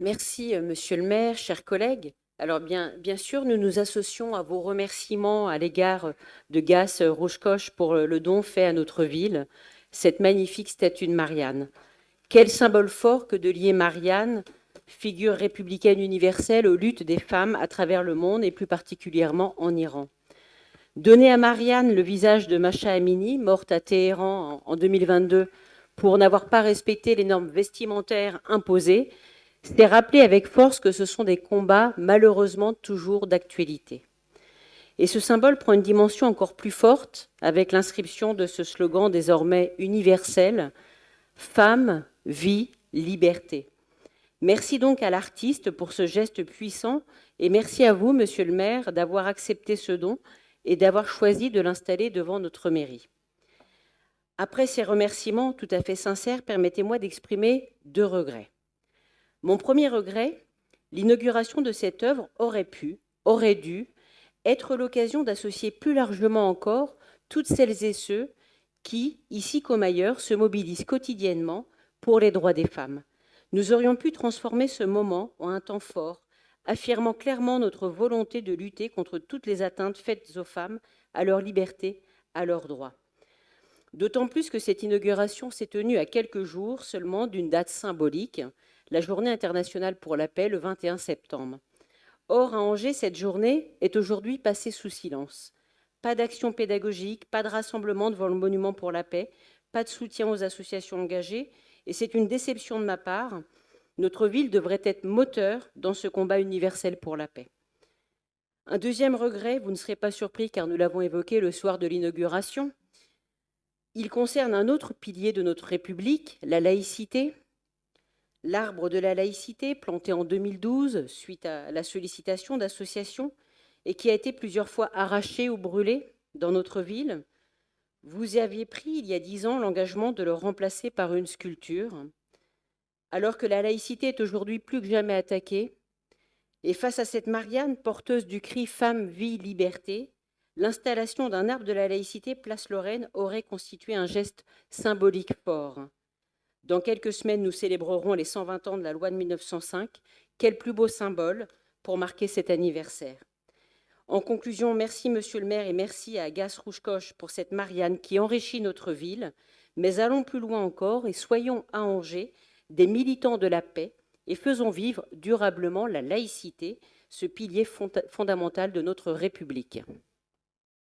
Merci, monsieur le maire, chers collègues. Alors bien sûr, nous nous associons à vos remerciements à l'égard de Gas Rouge-Coche pour le don fait à notre ville, cette magnifique statue de Marianne. Quel symbole fort que de lier Marianne, figure républicaine universelle, aux luttes des femmes à travers le monde et plus particulièrement en Iran. Donner à Marianne le visage de Masha Amini, morte à Téhéran en 2022 pour n'avoir pas respecté les normes vestimentaires imposées, c'est rappeler avec force que ce sont des combats malheureusement toujours d'actualité. Et ce symbole prend une dimension encore plus forte avec l'inscription de ce slogan désormais universel, Femme, vie, liberté. Merci donc à l'artiste pour ce geste puissant et merci à vous, monsieur le maire, d'avoir accepté ce don et d'avoir choisi de l'installer devant notre mairie. Après ces remerciements tout à fait sincères, permettez-moi d'exprimer 2 regrets. Mon premier regret, l'inauguration de cette œuvre aurait dû être l'occasion d'associer plus largement encore toutes celles et ceux qui, ici comme ailleurs, se mobilisent quotidiennement pour les droits des femmes. Nous aurions pu transformer ce moment en un temps fort, affirmant clairement notre volonté de lutter contre toutes les atteintes faites aux femmes, à leur liberté, à leurs droits. D'autant plus que cette inauguration s'est tenue à quelques jours seulement d'une date symbolique, la Journée internationale pour la paix, le 21 septembre. Or, à Angers, cette journée est aujourd'hui passée sous silence. Pas d'action pédagogique, pas de rassemblement devant le monument pour la paix, pas de soutien aux associations engagées, et c'est une déception de ma part. Notre ville devrait être moteur dans ce combat universel pour la paix. Un deuxième regret, vous ne serez pas surpris car nous l'avons évoqué le soir de l'inauguration, il concerne un autre pilier de notre République, la laïcité. L'arbre de la laïcité, planté en 2012 suite à la sollicitation d'associations et qui a été plusieurs fois arraché ou brûlé dans notre ville, vous aviez pris il y a 10 ans l'engagement de le remplacer par une sculpture. Alors que la laïcité est aujourd'hui plus que jamais attaquée, et face à cette Marianne porteuse du cri Femme, vie, liberté, l'installation d'un arbre de la laïcité place Lorraine aurait constitué un geste symbolique fort. Dans quelques semaines, nous célébrerons les 120 ans de la loi de 1905. Quel plus beau symbole pour marquer cet anniversaire. En conclusion, merci monsieur le maire et merci à Gas Rouge-Coche pour cette Marianne qui enrichit notre ville. Mais allons plus loin encore et soyons à Angers des militants de la paix et faisons vivre durablement la laïcité, ce pilier fondamental de notre République.